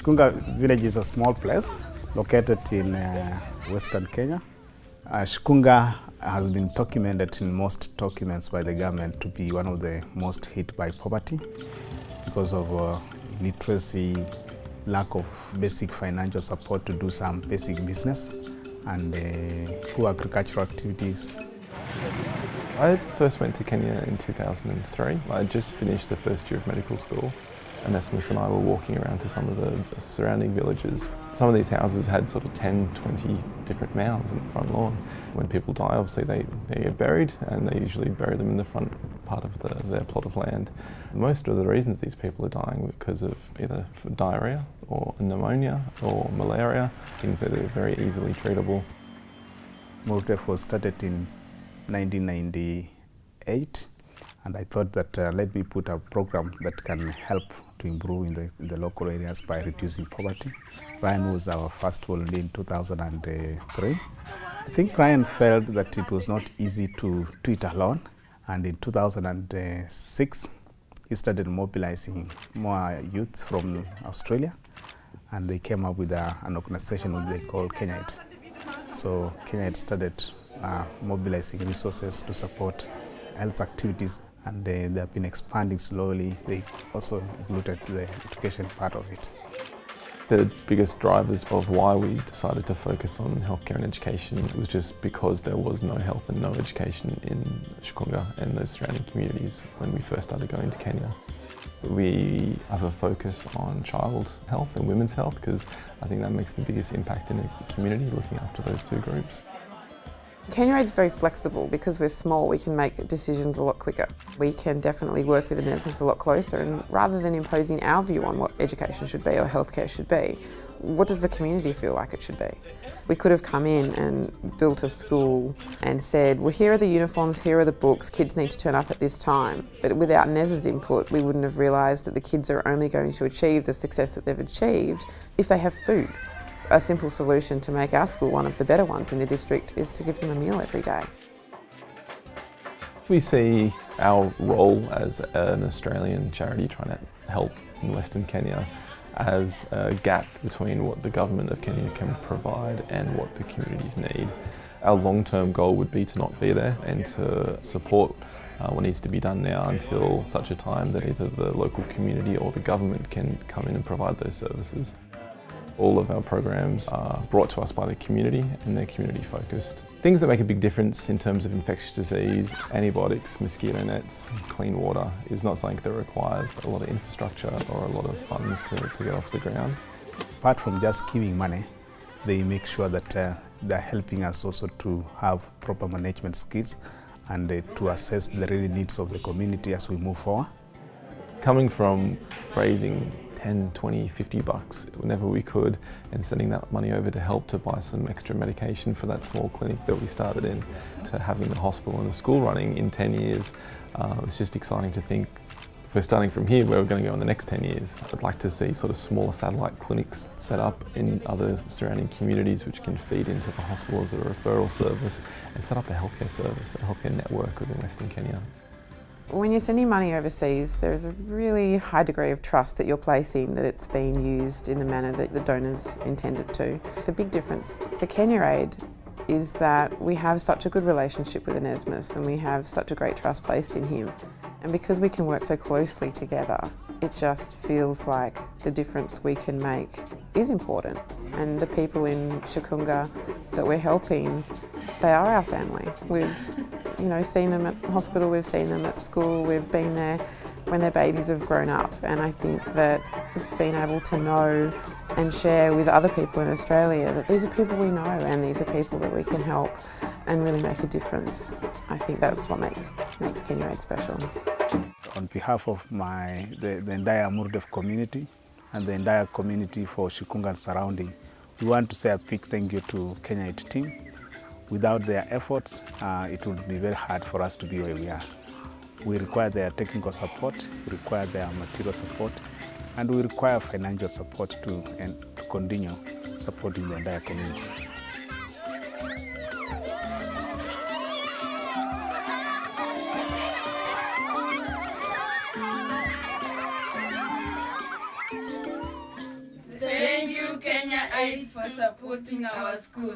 Shikunga village is a small place located in western Kenya. Shikunga has been documented in most documents by the government to be one of the most hit by poverty because of illiteracy, lack of basic financial support to do some basic business, and poor agricultural activities. I first went to Kenya in 2003. I had just finished the first year of medical school, and Esmus and I were walking around to some of the surrounding villages. Some of these houses had sort of 10, 20 different mounds in the front lawn. When people die, obviously they get buried, and they usually bury them in the front part of their plot of land. Most of the reasons these people are dying were because of either diarrhea or pneumonia or malaria, things that are very easily treatable. MURDEF was started in 1998, and I thought that let me put a program that can help to improve in the local areas by reducing poverty. Ryan was our first volunteer in 2003. I think Ryan felt that it was not easy to do it alone, and in 2006 he started mobilizing more youths from Australia, and they came up with an organization which they call Kenyan. So Kenyan started mobilizing resources to support health activities, and they have been expanding slowly. They also included the education part of it. The biggest drivers of why we decided to focus on healthcare and education was just because there was no health and no education in Shikunga and those surrounding communities when we first started going to Kenya. We have a focus on child health and women's health because I think that makes the biggest impact in a community, looking after those two groups. Kenya is very flexible. Because we're small, we can make decisions a lot quicker. We can definitely work with the NSMIS a lot closer, and rather than imposing our view on what education should be or healthcare should be, what does the community feel like it should be? We could have come in and built a school and said, well, here are the uniforms, here are the books, kids need to turn up at this time. But without NES's input, we wouldn't have realised that the kids are only going to achieve the success that they've achieved if they have food. A simple solution to make our school one of the better ones in the district is to give them a meal every day. We see our role as an Australian charity trying to help in Western Kenya as a gap between what the government of Kenya can provide and what the communities need. Our long-term goal would be to not be there and to support what needs to be done now until such a time that either the local community or the government can come in and provide those services. All of our programs are brought to us by the community, and they're community focused. Things that make a big difference in terms of infectious disease, antibiotics, mosquito nets, clean water is not something that requires a lot of infrastructure or a lot of funds to get off the ground. Apart from just giving money, they make sure that they're helping us also to have proper management skills and to assess the real needs of the community as we move forward. Coming from raising 10, 20, 50 bucks whenever we could and sending that money over to help to buy some extra medication for that small clinic that we started in, to having the hospital and the school running in 10 years. It's just exciting to think if we're starting from here, where we're going to go in the next 10 years. I'd like to see sort of smaller satellite clinics set up in other surrounding communities which can feed into the hospital as a referral service, and set up a healthcare service, a healthcare network within Western Kenya. When you're sending money overseas, there's a really high degree of trust that you're placing that it's being used in the manner that the donors intended to. The big difference for Kenya Aid is that we have such a good relationship with the NSMIS, and we have such a great trust placed in him. And because we can work so closely together, it just feels like the difference we can make is important. And the people in Shikunga that we're helping, they are our family. We've seen them at hospital, we've seen them at school, we've been there when their babies have grown up. And I think that being able to know and share with other people in Australia that these are people we know and these are people that we can help and really make a difference, I think that's what makes Kenya Aid special. On behalf of the entire MURDEF community and the entire community for Shikunga and surrounding, we want to say a big thank you to Kenya Aid team. Without their efforts, it would be very hard for us to be where we are. We require their technical support, we require their material support, and we require financial support to continue supporting the entire community. you, Kenya Aid, for supporting our school.